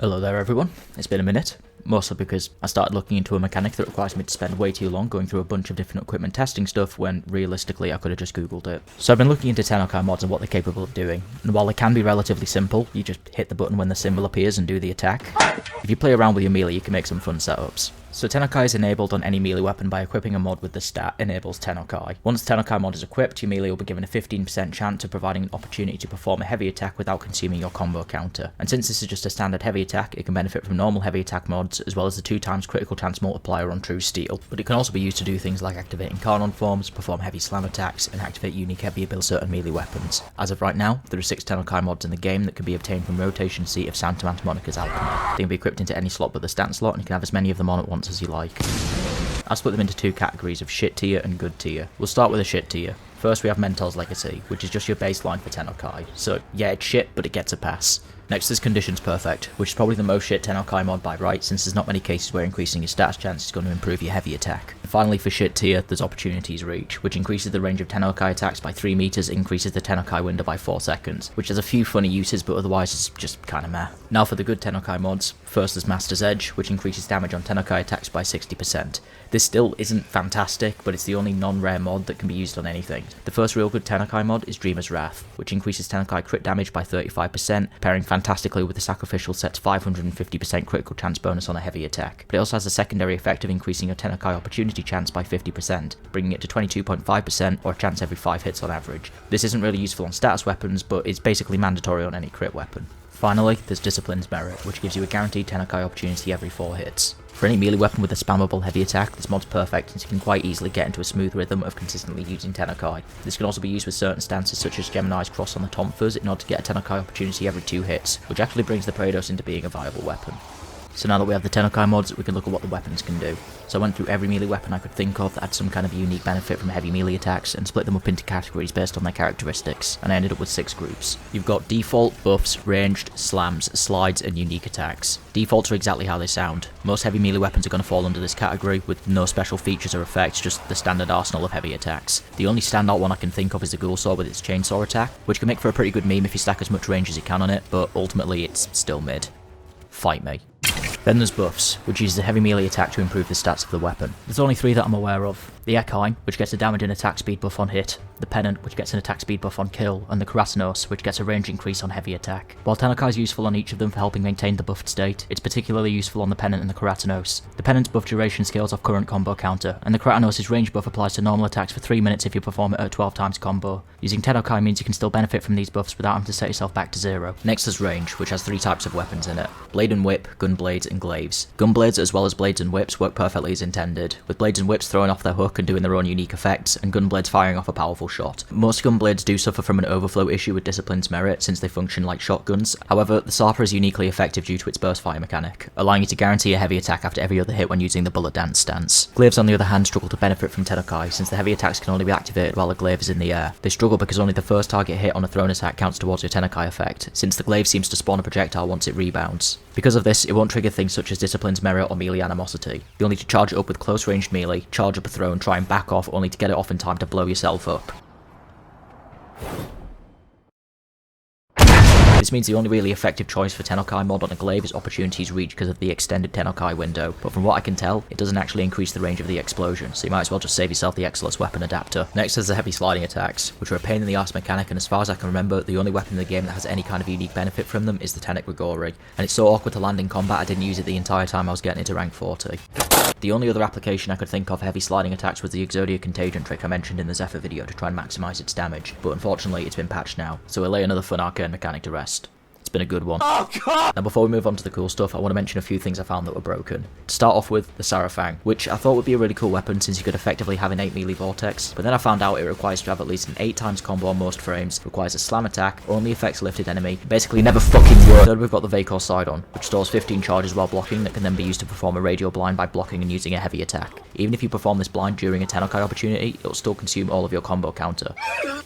Hello there everyone, it's been a minute, mostly because I started looking into a mechanic that requires me to spend way too long going through a bunch of different equipment testing stuff when realistically I could have just googled it. So I've been looking into Tennokai mods and what they're capable of doing, and while they can be relatively simple, you just hit the button when the symbol appears and do the attack. If you play around with your melee you can make some fun setups. So Tennokai is enabled on any melee weapon by equipping a mod with the stat enables Tennokai. Once the Tennokai mod is equipped, your melee will be given a 15% chance of providing an opportunity to perform a heavy attack without consuming your combo counter. And since this is just a standard heavy attack, it can benefit from normal heavy attack mods, as well as the 2x critical chance multiplier on true steel. But it can also be used to do things like activating Carnon forms, perform heavy slam attacks, and activate unique heavy abilities on certain melee weapons. As of right now, there are 6 Tennokai mods in the game that can be obtained from Rotation Seat of Santa Monica's Alchemy. They can be equipped into any slot but the stat slot, and you can have as many of them on at once as you like. I've split them into 2 categories of shit tier and good tier. We'll start with the shit tier. First we have Mentor's Legacy, which is just your baseline for Tennokai. So yeah, it's shit, but it gets a pass. Next is Conditions Perfect, which is probably the most shit Tennokai mod by right, since there's not many cases where increasing your stats chance is going to improve your heavy attack. And finally for shit tier, there's Opportunities Reach, which increases the range of Tennokai attacks by 3 meters, increases the Tennokai window by 4 seconds, which has a few funny uses but otherwise is just kinda meh. Now for the good Tennokai mods, first there's Master's Edge, which increases damage on Tennokai attacks by 60%. This still isn't fantastic, but it's the only non-rare mod that can be used on anything. The first real good Tennokai mod is Dreamer's Wrath, which increases Tennokai crit damage by 35%, pairing fantastically with the Sacrificial Set's 550% critical chance bonus on a heavy attack. But it also has a secondary effect of increasing your Tennokai opportunity chance by 50%, bringing it to 22.5% or a chance every 5 hits on average. This isn't really useful on status weapons, but it's basically mandatory on any crit weapon. Finally, there's Discipline's Merit, which gives you a guaranteed Tennokai opportunity every 4 hits. For any melee weapon with a spammable heavy attack, this mod's perfect since you can quite easily get into a smooth rhythm of consistently using Tennokai. This can also be used with certain stances such as Gemini's Cross on the Tomfers in order to get a Tennokai opportunity every 2 hits, which actually brings the Praedos into being a viable weapon. So now that we have the Tennokai mods, we can look at what the weapons can do. So I went through every melee weapon I could think of that had some kind of unique benefit from heavy melee attacks and split them up into categories based on their characteristics, and I ended up with 6 groups. You've got default, buffs, ranged, slams, slides, and unique attacks. Defaults are exactly how they sound. Most heavy melee weapons are going to fall under this category, with no special features or effects, just the standard arsenal of heavy attacks. The only standout one I can think of is the Ghoul Saw with its chainsaw attack, which can make for a pretty good meme if you stack as much range as you can on it, but ultimately it's still mid. Fight me. Then there's buffs, which uses a heavy melee attack to improve the stats of the weapon. There's only 3 that I'm aware of. The Eckheim, which gets a damage and attack speed buff on hit, the Pennant, which gets an attack speed buff on kill, and the Karasinos, which gets a range increase on heavy attack. While Tennokai is useful on each of them for helping maintain the buffed state, it's particularly useful on the Pennant and the Karasinos. The Pennant's buff duration scales off current combo counter, and the Karasinos' range buff applies to normal attacks for 3 minutes if you perform it at 12 times combo. Using Tennokai means you can still benefit from these buffs without having to set yourself back to 0. Next there's range, which has 3 types of weapons in it: Blade and Whip, Gunblades, and Glaives. Gunblades as well as Blades and Whips work perfectly as intended, with Blades and Whips throwing off their hook and doing their own unique effects, and Gunblades firing off a powerful shot. Most Gunblades do suffer from an overflow issue with Discipline's Merit since they function like shotguns. However, the Sarpa is uniquely effective due to its burst fire mechanic, allowing you to guarantee a heavy attack after every other hit when using the Bullet Dance stance. Glaives on the other hand struggle to benefit from Tennokai since the heavy attacks can only be activated while the glaive is in the air. They struggle because only the first target hit on a thrown attack counts towards your Tennokai effect, since the glaive seems to spawn a projectile once it rebounds. Because of this, it won't trigger things such as Discipline's Merit or melee animosity. You'll need to charge it up with close ranged melee, charge up a throw and try and back off only to get it off in time to blow yourself up. This means the only really effective choice for Tennokai mod on a glaive is Opportunities Reach because of the extended Tennokai window, but from what I can tell, it doesn't actually increase the range of the explosion, so you might as well just save yourself the Exilus weapon adapter. Next is the heavy sliding attacks, which are a pain in the arse mechanic, and as far as I can remember, the only weapon in the game that has any kind of unique benefit from them is the Tennock Grigori, and it's so awkward to land in combat I didn't use it the entire time I was getting into rank 40. The only other application I could think of for heavy sliding attacks was the Exodia Contagion trick I mentioned in the Zephyr video to try and maximise its damage, but unfortunately it's been patched now, so we'll lay another fun arcane mechanic to rest. It's been a good one. Oh, God! Now before we move on to the cool stuff, I want to mention a few things I found that were broken. To start off with, the Sarafang, which I thought would be a really cool weapon since you could effectively have innate melee vortex, but then I found out it requires to have at least an 8 times combo on most frames, requires a slam attack, only affects a lifted enemy, basically never fucking works. Third we've got the Vacor Sidon, which stores 15 charges while blocking that can then be used to perform a radial blind by blocking and using a heavy attack. Even if you perform this blind during a Tennokai opportunity, it'll still consume all of your combo counter,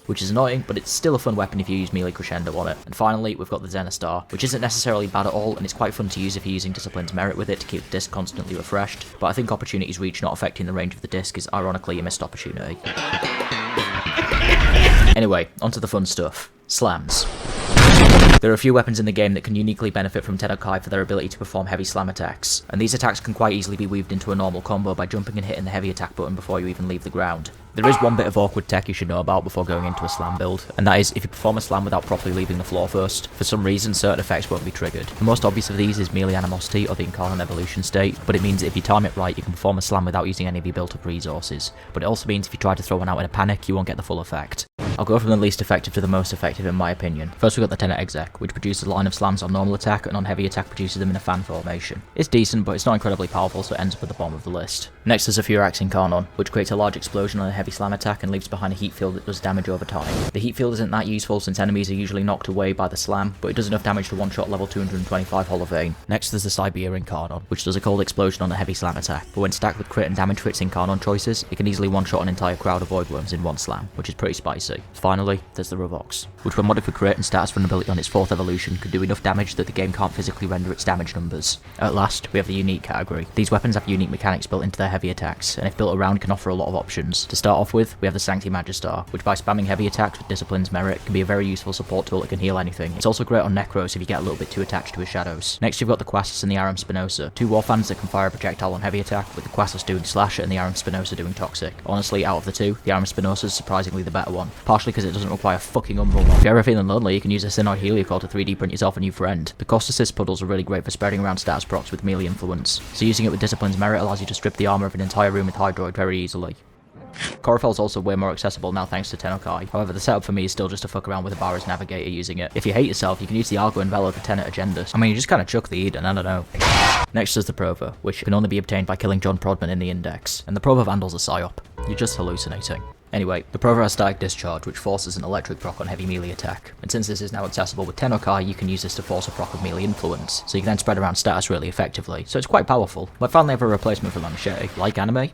which is annoying, but it's still a fun weapon if you use melee crescendo on it. And finally, we've got the Zenestar, which isn't necessarily bad at all, and it's quite fun to use if you're using Discipline's Merit with it to keep the disc constantly refreshed, but I think Opportunities Reach not affecting the range of the disc is ironically a missed opportunity. Anyway, onto the fun stuff. Slams. There are a few weapons in the game that can uniquely benefit from Tennokai for their ability to perform heavy slam attacks, and these attacks can quite easily be weaved into a normal combo by jumping and hitting the heavy attack button before you even leave the ground. There is one bit of awkward tech you should know about before going into a slam build, and that is if you perform a slam without properly leaving the floor first, for some reason certain effects won't be triggered. The most obvious of these is melee animosity or the incarnate evolution state, but it means that if you time it right you can perform a slam without using any of your built up resources, but it also means if you try to throw one out in a panic you won't get the full effect. I'll go from the least effective to the most effective in my opinion. First we've got the Tenet Exec, which produces a line of slams on normal attack and on heavy attack produces them in a fan formation. It's decent, but it's not incredibly powerful, so it ends up at the bottom of the list. Next there's a Furax Incarnon, which creates a large explosion on a heavy slam attack and leaves behind a heat field that does damage over time. The heat field isn't that useful since enemies are usually knocked away by the slam, but it does enough damage to one-shot level 225 Hollow Vein. Next there's the Siberia Incarnon, which does a cold explosion on a heavy slam attack, but when stacked with crit and damage for its Incarnon choices, it can easily one-shot an entire crowd of Voidworms in one slam, which is pretty spicy. Finally, there's the Revox, which when modded for crit and status vulnerability on its 4th evolution could do enough damage that the game can't physically render its damage numbers. At last, we have the unique category. These weapons have unique mechanics built into their heavy attacks, and if built around can offer a lot of options. To start off with, we have the Sancti Magistar, which by spamming heavy attacks with Discipline's merit can be a very useful support tool that can heal anything. It's also great on Necros if you get a little bit too attached to his shadows. Next you've got the Quasus and the Aram Spinoza, two warfans that can fire a projectile on heavy attack, with the Quasus doing slash and the Aram Spinoza doing toxic. Honestly, out of the two, the Aram Spinoza is surprisingly the better one, partially because it doesn't require fucking umbral. If you're ever feeling lonely, you can use a Synoid Heliocore to 3D print yourself a new friend. The Cost Assist puddles are really great for spreading around status procs with melee influence, so using it with Discipline's merit allows you to strip the armor of an entire room with Hydroid very easily. Coryphel is also way more accessible now thanks to Tennokai, however the setup for me is still just to fuck around with Ibarra's Navigator using it. If you hate yourself, you can use the Argo and Velo of the Tenet Agendas. I mean, you just kinda chuck the Eden, I don't know. Next is the Prova, which can only be obtained by killing John Prodman in the Index, and the Prova Vandal's a psyop. You're just hallucinating. Anyway, the Prova has Static Discharge, which forces an electric proc on heavy melee attack, and since this is now accessible with Tennokai, you can use this to force a proc of melee influence, so you can then spread around status really effectively, so it's quite powerful. I finally have a replacement for my machete. Like anime?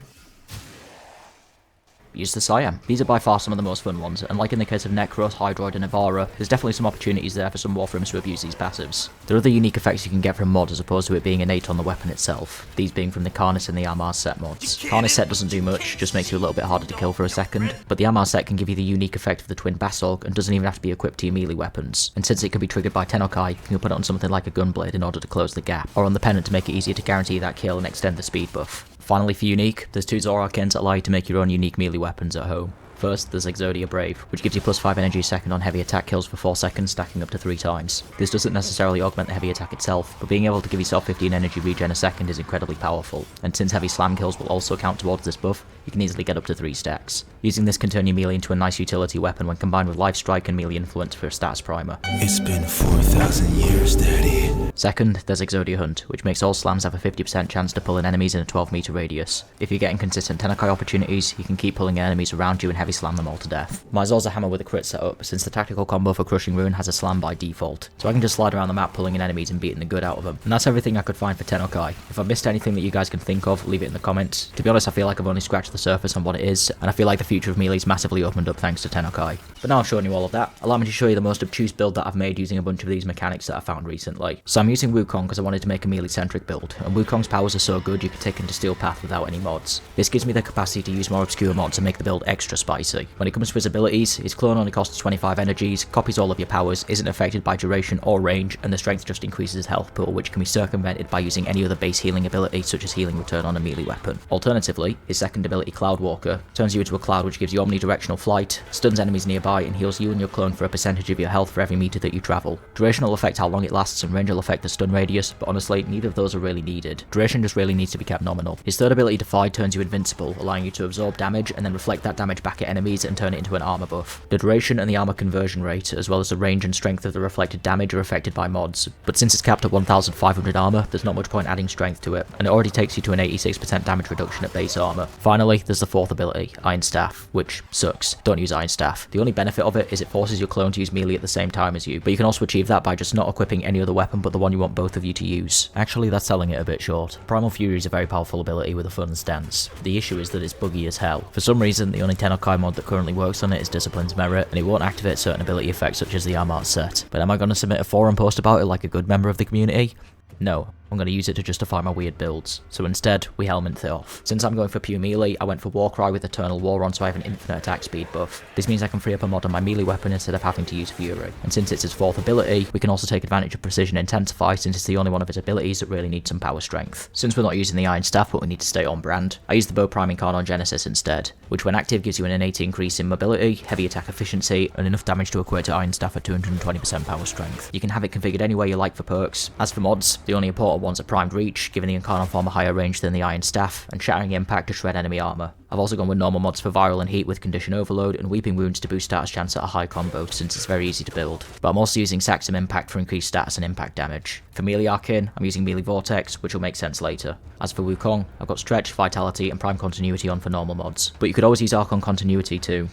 Use the Siam. These are by far some of the most fun ones, and like in the case of Necros, Hydroid and Ivara, there's definitely some opportunities there for some Warframes to abuse these passives. There are other unique effects you can get from mods as opposed to it being innate on the weapon itself, these being from the Karnis and the Amar set mods. Karnis set doesn't do much, just makes you a little bit harder to kill for a second, but the Amar set can give you the unique effect of the Twin Basolg and doesn't even have to be equipped to your melee weapons, and since it can be triggered by Tennokai, you can put it on something like a Gunblade in order to close the gap, or on the Pennant to make it easier to guarantee that kill and extend the speed buff. Finally for unique, there's two Zor Arcanes that allow you to make your own unique melee weapons at home. First, there's Exodia Brave, which gives you plus 5 energy a second on heavy attack kills for 4 seconds, stacking up to 3 times. This doesn't necessarily augment the heavy attack itself, but being able to give yourself 15 energy regen a second is incredibly powerful, and since heavy slam kills will also count towards this buff, you can easily get up to 3 stacks. Using this can turn your melee into a nice utility weapon when combined with Life Strike and melee influence for a status primer. It's been 4,000 years, Daddy. Second, there's Exodia Hunt, which makes all slams have a 50% chance to pull in enemies in a 12 meter radius. If you're getting consistent Tennokai opportunities, you can keep pulling enemies around you and heavy slam them all to death. My Zor's a hammer with a crit setup, since the tactical combo for Crushing Ruin has a slam by default, so I can just slide around the map pulling in enemies and beating the good out of them. And that's everything I could find for Tennokai. If I missed anything that you guys can think of, leave it in the comments. To be honest, I feel like I've only scratched the surface on what it is, and I feel like the future of melee's massively opened up thanks to Tennokai. But now I've shown you all of that, allow me to show you the most obtuse build that I've made using a bunch of these mechanics that I found recently. So I'm using Wukong because I wanted to make a melee-centric build, and Wukong's powers are so good you can take him to Steel Path without any mods. This gives me the capacity to use more obscure mods and make the build extra spicy. When it comes to his abilities, his clone only costs 25 energies, copies all of your powers, isn't affected by duration or range, and the strength just increases his health pool, which can be circumvented by using any other base healing ability such as healing return on a melee weapon. Alternatively, his second ability, Cloudwalker, turns you into a cloud which gives you omnidirectional flight, stuns enemies nearby, and heals you and your clone for a percentage of your health for every meter that you travel. Duration will affect how long it lasts, and range will affect the stun radius, but honestly, neither of those are really needed. Duration just really needs to be kept nominal. His third ability, Defy, turns you invincible, allowing you to absorb damage and then reflect that damage back at enemies and turn it into an armor buff. The duration and the armor conversion rate, as well as the range and strength of the reflected damage, are affected by mods, but since it's capped at 1500 armor, there's not much point adding strength to it, and it already takes you to an 86% damage reduction at base armor. Finally, there's the fourth ability, Iron Staff, which sucks. Don't use Iron Staff. The only benefit of it is it forces your clone to use melee at the same time as you, but you can also achieve that by just not equipping any other weapon but the one you want both of you to use. Actually, that's selling it a bit short. Primal Fury is a very powerful ability with a fun stance. The issue is that it's buggy as hell. For some reason, the only Tennokai mod that currently works on it is Discipline's Merit, and it won't activate certain ability effects such as the Armart set. But am I going to submit a forum post about it like a good member of the community? No. I'm going to use it to justify my weird builds. So instead, we helmet it off. Since I'm going for pure melee, I went for Warcry with Eternal War on so I have an infinite attack speed buff. This means I can free up a mod on my melee weapon instead of having to use Fury. And since it's its 4th ability, we can also take advantage of Precision Intensify since it's the only one of its abilities that really needs some power strength. Since we're not using the Iron Staff but we need to stay on brand, I use the Bow Priming Card on Genesis instead, which when active gives you an innate increase in mobility, heavy attack efficiency, and enough damage to equate to Iron Staff at 220% power strength. You can have it configured any way you like for perks. As for mods, the only important ones are Primed Reach, giving the Incarnate Form a higher range than the Iron Staff, and Shattering Impact to shred enemy armor. I've also gone with normal mods for Viral and Heat with Condition Overload, and Weeping Wounds to boost status chance at a high combo since it's very easy to build. But I'm also using Saxum Impact for increased status and impact damage. For Melee Arcane, I'm using Melee Vortex, which will make sense later. As for Wukong, I've got Stretch, Vitality, and Prime Continuity on for normal mods. But you could always use Archon Continuity too.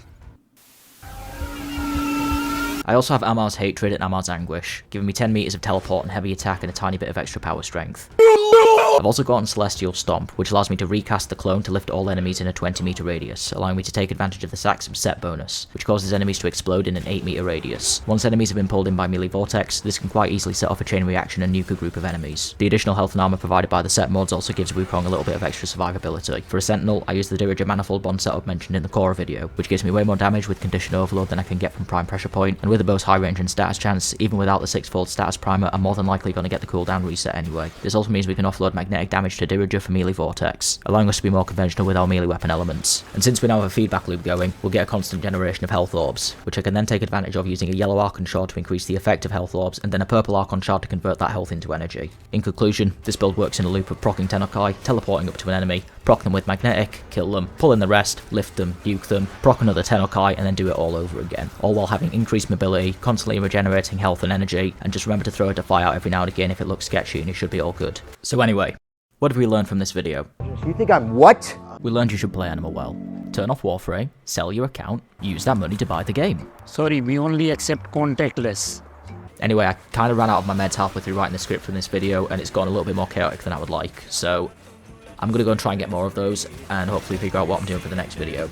I also have Amar's Hatred and Amar's Anguish, giving me 10 meters of teleport and heavy attack and a tiny bit of extra power strength. I've also gotten Celestial Stomp, which allows me to recast the clone to lift all enemies in a 20 meter radius, allowing me to take advantage of the Saxum set bonus, which causes enemies to explode in an 8 meter radius. Once enemies have been pulled in by Melee Vortex, this can quite easily set off a chain reaction and nuke a group of enemies. The additional health and armor provided by the set mods also gives Wukong a little bit of extra survivability. For a Sentinel, I use the Diriger Manifold Bond setup mentioned in the Korra video, which gives me way more damage with Condition Overload than I can get from Prime Pressure Point, and with a bow's high range and status chance, even without the 6-fold status primer, I'm more than likely going to get the cooldown reset anyway. This also means we can offload magnetic damage to Diriger for Melee Vortex, allowing us to be more conventional with our melee weapon elements. And since we now have a feedback loop going, we'll get a constant generation of health orbs, which I can then take advantage of using a yellow Archon Shard to increase the effect of health orbs, and then a purple Archon Shard to convert that health into energy. In conclusion, this build works in a loop of proccing Tennokai, teleporting up to an enemy, proc them with magnetic, kill them, pull in the rest, lift them, nuke them, proc another Tennokai, and then do it all over again, all while having increased mobility, constantly regenerating health and energy, and just remember to throw a Defy out every now and again if it looks sketchy and it should be all good. So anyway, what did we learn from this video? You think I'm what? We learned you should play Animal well. Turn off Warframe, sell your account, use that money to buy the game. Sorry, we only accept contactless. Anyway, I kind of ran out of my meds halfway through writing the script for this video, and it's gone a little bit more chaotic than I would like, so I'm going to go and try and get more of those, and hopefully figure out what I'm doing for the next video.